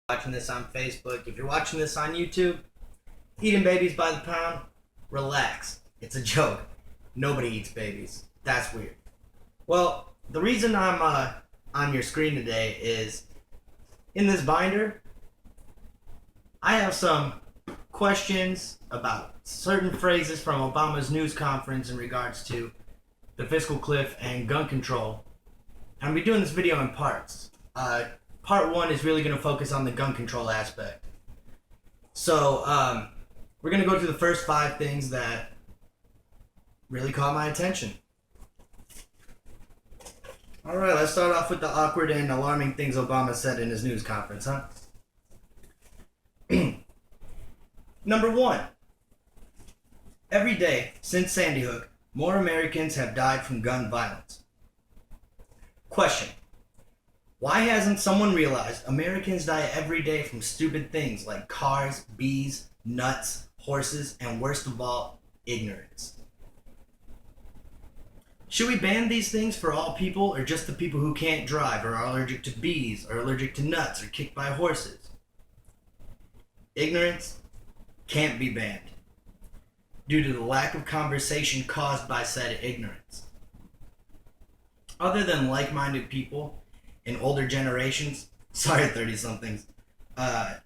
Watching this on Facebook, if you're watching this on YouTube, eating babies by the pound, relax. It's a joke. Nobody eats babies. That's weird. Well, the reason I'm on your screen today is in this binder, I have some questions about certain phrases from Obama's news conference in regards to the fiscal cliff and gun control. I'm going to be doing this video in parts. Part one is really going to focus on the gun control aspect. So, we're going to go through the first 5 things that really caught my attention. Alright, let's start off with the awkward and alarming things Obama said in his news conference, huh? Number 1. Every day since Sandy Hook, more Americans have died from gun violence. Question. Why hasn't someone realized Americans die every day from stupid things like cars, bees, nuts, horses, and worst of all, ignorance? Should we ban these things for all people or just the people who can't drive or are allergic to bees or allergic to nuts or kicked by horses? Ignorance can't be banned due to the lack of conversation caused by said ignorance. Other than like-minded people in older generations, sorry 30-somethings,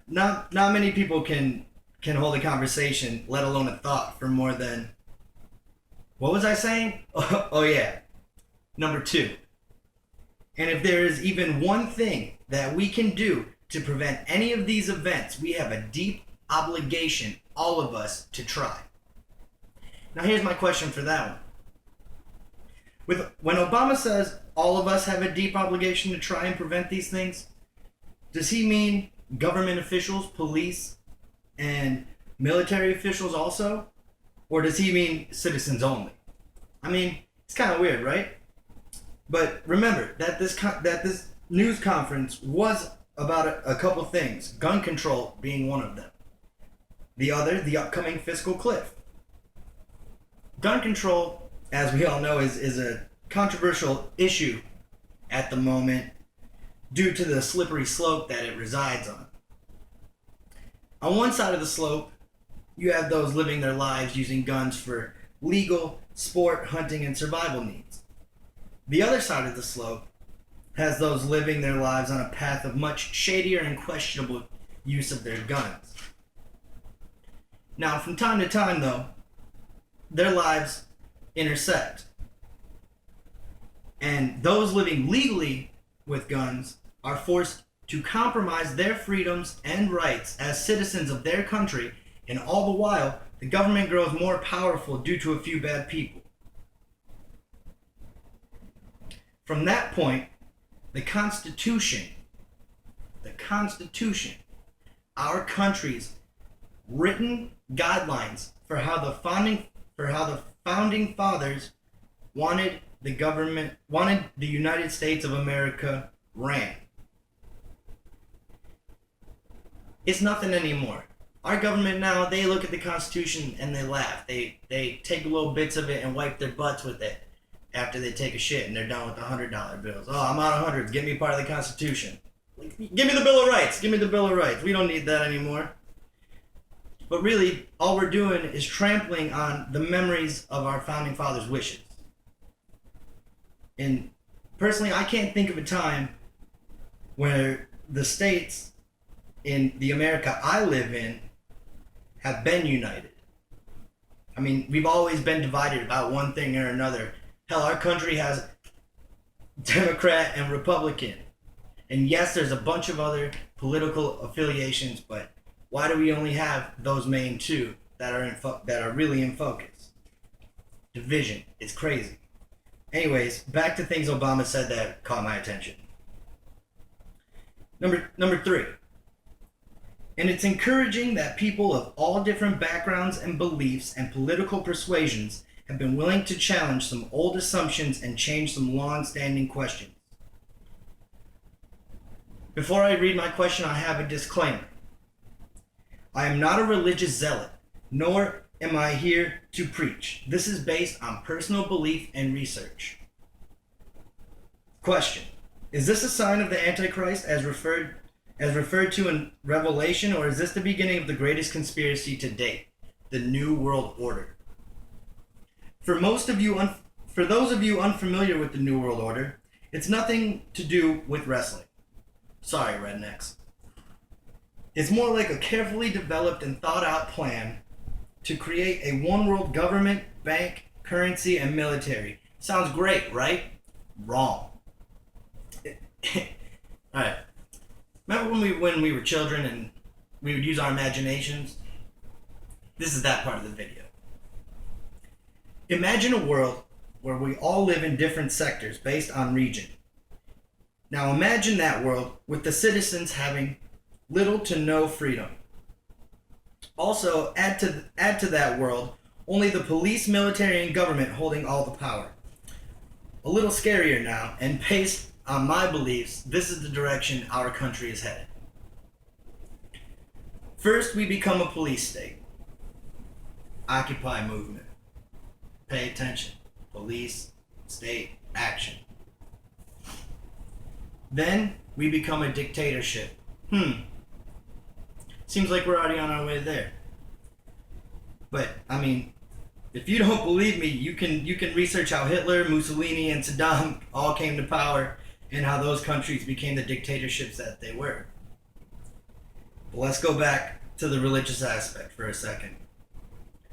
not many people can hold a conversation, let alone a thought, for more than, what was I saying? Oh yeah, number 2. And if there is even one thing that we can do to prevent any of these events, we have a deep obligation, all of us, to try. Now here's my question for that one. When Obama says all of us have a deep obligation to try and prevent these things, does he mean government officials, police, and military officials also? Or does he mean citizens only? I mean, it's kind of weird, right? But remember that this news conference was about a couple things, gun control being one of them. The other, the upcoming fiscal cliff. Gun control, as we all know, is a controversial issue at the moment due to the slippery slope that it resides on. On one side of the slope, you have those living their lives using guns for legal, sport, hunting, and survival needs. The other side of the slope has those living their lives on a path of much shadier and questionable use of their guns. Now, from time to time, though, their lives intersect. And those living legally with guns are forced to compromise their freedoms and rights as citizens of their country, and all the while, the government grows more powerful due to a few bad people. From that point, the Constitution, our country's written guidelines for how the founding fathers wanted the United States of America ran. It's nothing anymore. Our government now, they look at the Constitution and they laugh. They take little bits of it and wipe their butts with it after they take a shit and they're done with the $100 bills. Oh, I'm out of hundreds. Give me part of the Constitution. Give me the Bill of Rights. Give me the Bill of Rights. We don't need that anymore. But really, all we're doing is trampling on the memories of our founding fathers' wishes. And personally, I can't think of a time where the states in the America I live in have been united. I mean, we've always been divided about one thing or another. Hell, our country has Democrat and Republican. And yes, there's a bunch of other political affiliations, but why do we only have those main two that are really in focus? Division. It's crazy. Anyways, back to things Obama said that caught my attention. Number 3. And it's encouraging that people of all different backgrounds and beliefs and political persuasions have been willing to challenge some old assumptions and change some long-standing questions. Before I read my question, I have a disclaimer. I am not a religious zealot, nor am I here to preach. This is based on personal belief and research. Question. Is this a sign of the Antichrist as referred as referred to in Revelation, or is this the beginning of the greatest conspiracy to date, the New World Order? For those of you unfamiliar with the New World Order, it's nothing to do with wrestling. Sorry, rednecks. It's more like a carefully developed and thought out plan to create a one world government, bank, currency, and military. Sounds great, right? Wrong. Alright. Remember when we were children and we would use our imaginations? This is that part of the video. Imagine a world where we all live in different sectors based on region. Now imagine that world with the citizens having little to no freedom. Also, add to that world only the police, military, and government holding all the power. A little scarier now, and based on my beliefs, this is the direction our country is headed. First, we become a police state. Occupy movement. Pay attention. Police, state, action. Then, we become a dictatorship. Seems like we're already on our way there. But, I mean, if you don't believe me, you can research how Hitler, Mussolini, and Saddam all came to power and how those countries became the dictatorships that they were. But let's go back to the religious aspect for a second.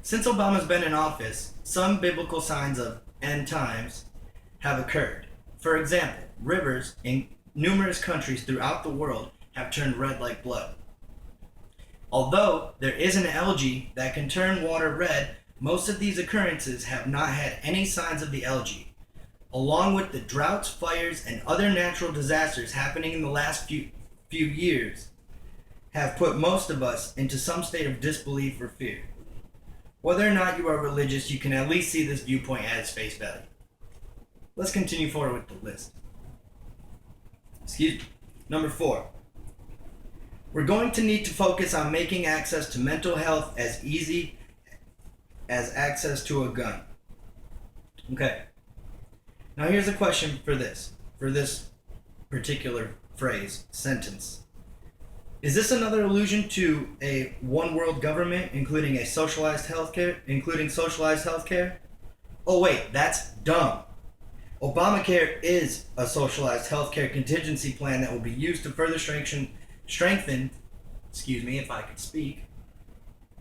Since Obama's been in office, some biblical signs of end times have occurred. For example, rivers in numerous countries throughout the world have turned red like blood. Although there is an algae that can turn water red, most of these occurrences have not had any signs of the algae. Along with the droughts, fires, and other natural disasters happening in the last few years, have put most of us into some state of disbelief or fear. Whether or not you are religious, you can at least see this viewpoint at its face value. Let's continue forward with the list. Number 4. We're going to need to focus on making access to mental health as easy as access to a gun. Okay. Now here's a question for this particular sentence. Is this another allusion to a one world government including socialized healthcare? Oh wait, that's dumb. Obamacare is a socialized healthcare contingency plan that will be used to further strengthen, if I could speak,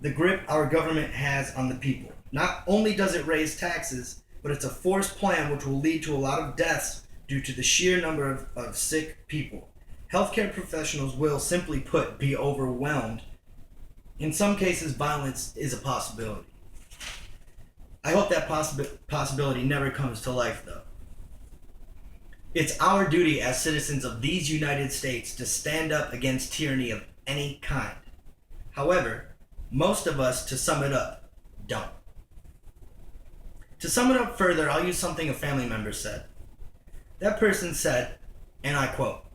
the grip our government has on the people. Not only does it raise taxes, but it's a forced plan which will lead to a lot of deaths due to the sheer number of sick people. Healthcare professionals will, simply put, be overwhelmed. In some cases, violence is a possibility. I hope that possibility never comes to life, though. It's our duty as citizens of these United States to stand up against tyranny of any kind. However, most of us, to sum it up, don't. To sum it up further, I'll use something a family member said. That person said, and I quote,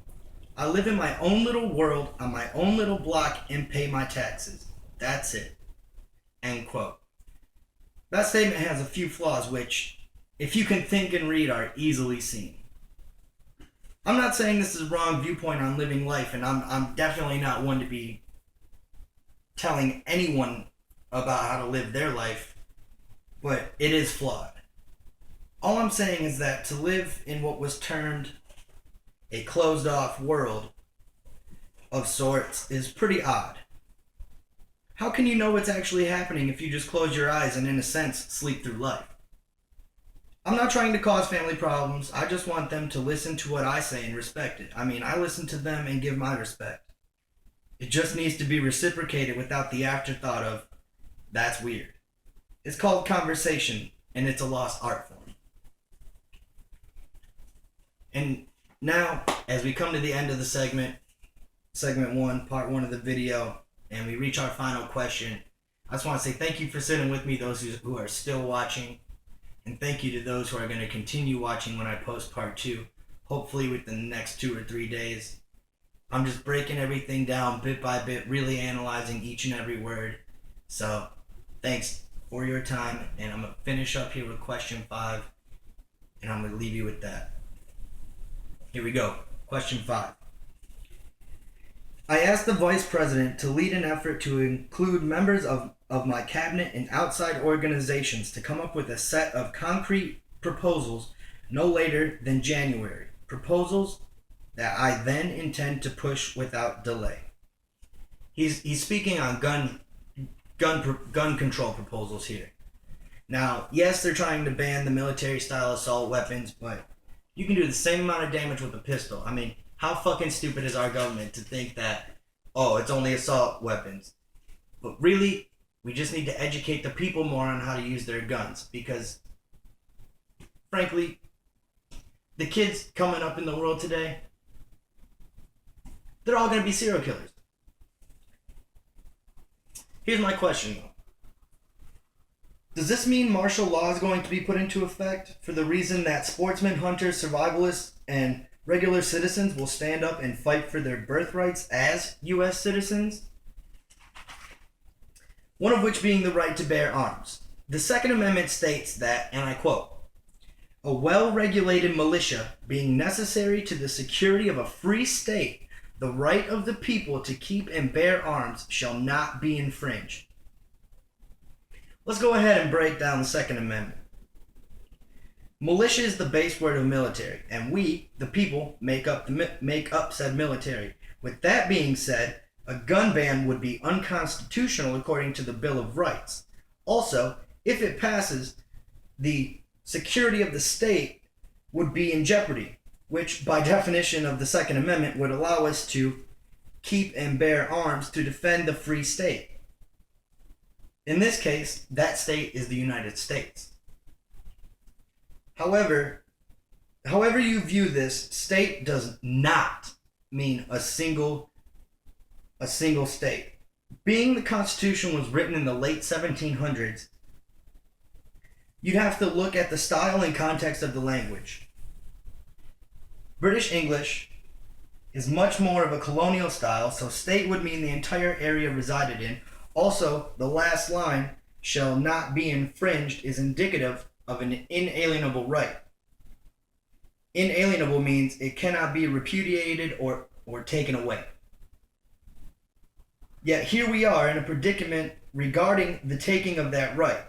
"I live in my own little world, on my own little block, and pay my taxes. That's it." End quote. That statement has a few flaws which, if you can think and read, are easily seen. I'm not saying this is a wrong viewpoint on living life, and I'm definitely not one to be telling anyone about how to live their life, but it is flawed. All I'm saying is that to live in what was termed a closed-off world of sorts is pretty odd. How can you know what's actually happening if you just close your eyes and, in a sense, sleep through life? I'm not trying to cause family problems. I just want them to listen to what I say and respect it. I mean, I listen to them and give my respect. It just needs to be reciprocated without the afterthought of, that's weird. It's called conversation, and it's a lost art form. And now, as we come to the end of the segment 1, part 1 of the video, and we reach our final question, I just want to say thank you for sitting with me, those who are still watching. And thank you to those who are going to continue watching when I post part 2, hopefully within the next 2 or 3 days. I'm just breaking everything down bit by bit, really analyzing each and every word. So, thanks for your time, and I'm going to finish up here with question 5, and I'm going to leave you with that. Here we go. Question 5. I asked the Vice President to lead an effort to include members of my cabinet and outside organizations to come up with a set of concrete proposals no later than January. Proposals that I then intend to push without delay. He's speaking on gun control proposals here. Now, yes, they're trying to ban the military-style assault weapons, but you can do the same amount of damage with a pistol. I mean, how fucking stupid is our government to think that, oh, it's only assault weapons? But really, we just need to educate the people more on how to use their guns, because, frankly, the kids coming up in the world today, they're all going to be serial killers. Here's my question, though. Does this mean martial law is going to be put into effect for the reason that sportsmen, hunters, survivalists, and regular citizens will stand up and fight for their birthrights as U.S. citizens? One of which being the right to bear arms. The Second Amendment states that, and I quote, "A well-regulated militia being necessary to the security of a free state, the right of the people to keep and bear arms shall not be infringed." Let's go ahead and break down the Second Amendment. Militia is the base word of military, and we, the people, make up said military. With that being said, a gun ban would be unconstitutional according to the Bill of Rights. Also, if it passes, the security of the state would be in jeopardy, which by definition of the Second Amendment would allow us to keep and bear arms to defend the free state. In this case, that state is the United States. However you view this, state does not mean a single state. Being the Constitution was written in the late 1700s, you'd have to look at the style and context of the language. British English is much more of a colonial style, so state would mean the entire area resided in. Also, the last line, "shall not be infringed," is indicative of an inalienable right. Inalienable means it cannot be repudiated or taken away. Yet here we are in a predicament regarding the taking of that right.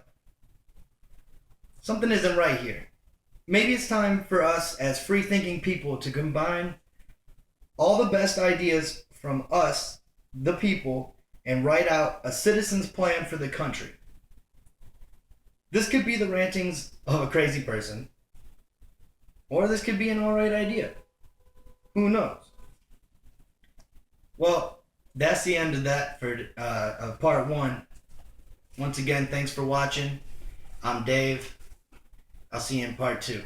Something isn't right here. Maybe it's time for us as free-thinking people to combine all the best ideas from us, the people, and write out a citizen's plan for the country. This could be the rantings of a crazy person, or this could be an alright idea. Who knows? Well, that's the end of that for part one. Once again, thanks for watching. I'm Dave. I'll see you in part two.